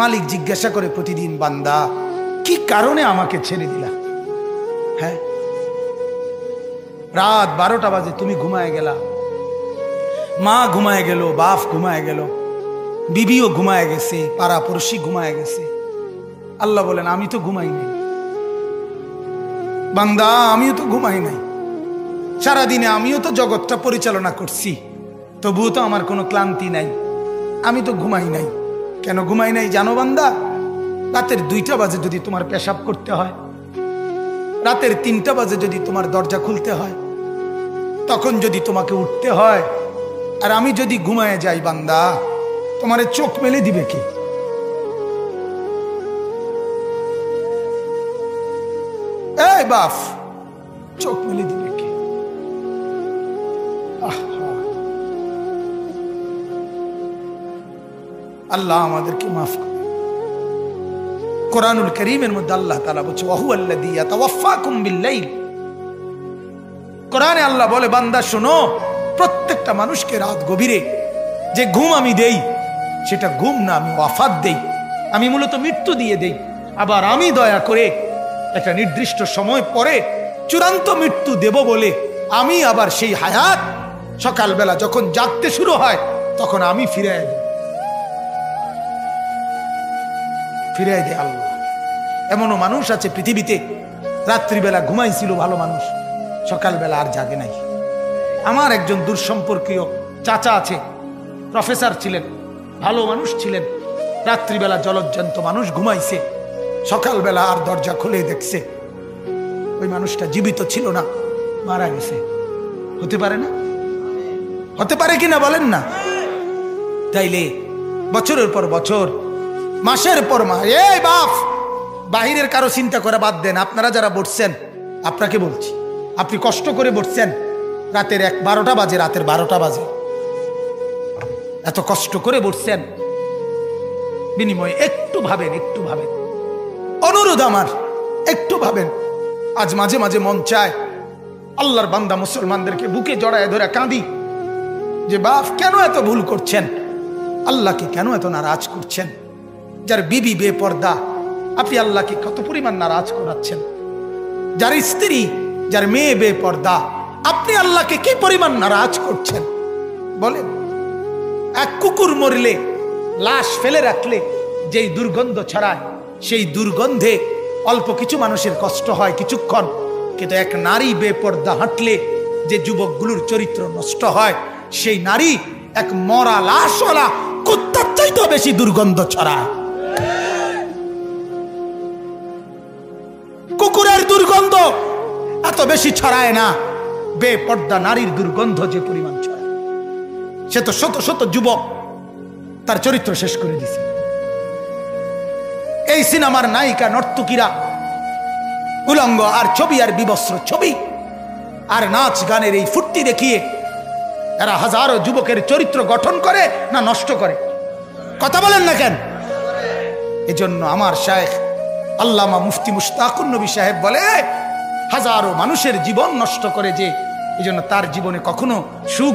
মালিক জিজ্ঞাসা করে প্রতিদিন, বান্দা কি কারণে আমাকে ছেড়ে দিলা? হ্যাঁ, রাত 12টা বাজে তুমি ঘুমায় গেলা, মা ঘুমায় গেল, বাপ ঘুমায় গেল, বিবিও ঘুমায় গেছে, পাড়া পড়শি ঘুমায় গেছে। আল্লাহ বলেন আমি তো ঘুমাই নাই বান্দা, আমিও তো ঘুমাই নাই। সারাদিনে আমিও তো জগৎটা পরিচালনা করছি, তবুও তো আমার কোনো ক্লান্তি নাই, আমি তো ঘুমাই নাই। কেন ঘুমাই নাই জানো বান্দা? রাতের 2টা বাজে যদি তোমার পেশাব করতে হয়, রাতের 3টা বাজে যদি তোমার দরজা খুলতে হয়, তখন যদি তোমাকে উঠতে হয়, আর আমি যদি ঘুমায় যাই বান্দা, তোমারে চোখ মেলে দিবে কে? এই বাপ, চোখ মেলে দিবে কে? আল্লাহ আমাদেরকে মাফ করে। কোরআনুল কারীমের মধ্যে আল্লাহ তাআলা বলছে ওয়াহুয়াল্লাযী ইয়াতাওয়াফাকুম বিল-লাইল। কোরআনে আল্লাহ বলে বান্দা শোনো, প্রত্যেকটা মানুষকে রাত গভীরে যে ঘুম আমি দেই, সেটা ঘুম না, আমি ওয়াফাত দেই, আমি মূলত মৃত্যু দিয়ে দেই। আবার আমি দয়া করে একটা নির্দিষ্ট সময় পরে চূড়ান্ত মৃত্যু দেব বলে আমি আবার সেই হায়াত সকালবেলা যখন জাগতে শুরু হয় তখন আমি ফিরিয়ে দিই, ফিরিয়ে দেয় আল্লাহ। এমনও মানুষ আছে পৃথিবীতে, রাত্রিবেলা ঘুমাইছিল ভালো মানুষ, সকালবেলা আর জাগে নাই। আমার একজন দূরসম্পর্কীয় চাচা আছে, প্রফেসর ছিলেন, ভালো মানুষ ছিলেন, রাত্রিবেলা জলজ্জান্ত মানুষ ঘুমাইছে, সকালবেলা আর দরজা খুলে দেখছে ওই মানুষটা জীবিত ছিল না, মারা গেছে। হতে পারে না? হতে পারে কিনা বলেন না? তাইলে বছরের পর বছর, মাসের পর মাস, এই বাপ বাহিরের কারো চিন্তা করে বাদ দেন, আপনারা যারা বসছেন আপনাকে বলছি, আপনি কষ্ট করে বসছেন, রাতের 12টা বাজে, রাতের 12টা বাজে, এত কষ্ট করে বসছেন, বিনিময়ে একটু ভাবেন, একটু ভাবেন, অনুরোধ আমার, একটু ভাবেন। আজ মাঝে মাঝে মন চায় আল্লাহর বান্দা মুসলমানদেরকে বুকে জড়ায় ধরে কাঁদি যে বাপ কেন এত ভুল করছেন, আল্লাহকে কেন এত নারাজ করছেন? যার বিবি বেপর্দা, আপনি আল্লাহকে কত পরিমাণ নারাজ করাচ্ছেন। যার স্ত্রী, যার মেয়ে বেপর্দা, আপনি আল্লাহকে কি পরিমাণ নারাজ করছেন বলেন? এক কুকুর মরলে, লাশ ফেলে রাখলে যেই দুর্গন্ধ ছড়ায়, সেই দুর্গন্ধে অল্প কিছু মানুষের কষ্ট হয় কিছুক্ষণ, কিন্তু এক নারী বেপর্দা হাঁটলে যে যুবকগুলোর চরিত্র নষ্ট হয়, সেই নারী এক মরা লাশওয়ালা কুত্তার চাইতে বেশি দুর্গন্ধ ছড়ায়। কুকুরের দুর্গন্ধ এত বেশি ছড়ায় না, বেপর্দা নারীর দুর্গন্ধ যে পরিমাণ ছড়ায়। সে তো শত শত যুবক তার চরিত্র শেষ করে দিছে। এই সিনেমার নায়িকা নর্তকীরা উলঙ্গ আর ছবি আর বিবস্ত্র ছবি আর নাচ গানের এই ফুর্তি দেখিয়ে এরা হাজারো যুবকের চরিত্র গঠন করে না নষ্ট করে? কথা বলেন না কেন? এজন্য আমার শায়েখ আল্লামা মুফতি মুশতাকুন নবী সাহেব বলে, হাজারো মানুষের জীবন নষ্ট করে যে, এজন্য তার জীবনে কখনো সুখ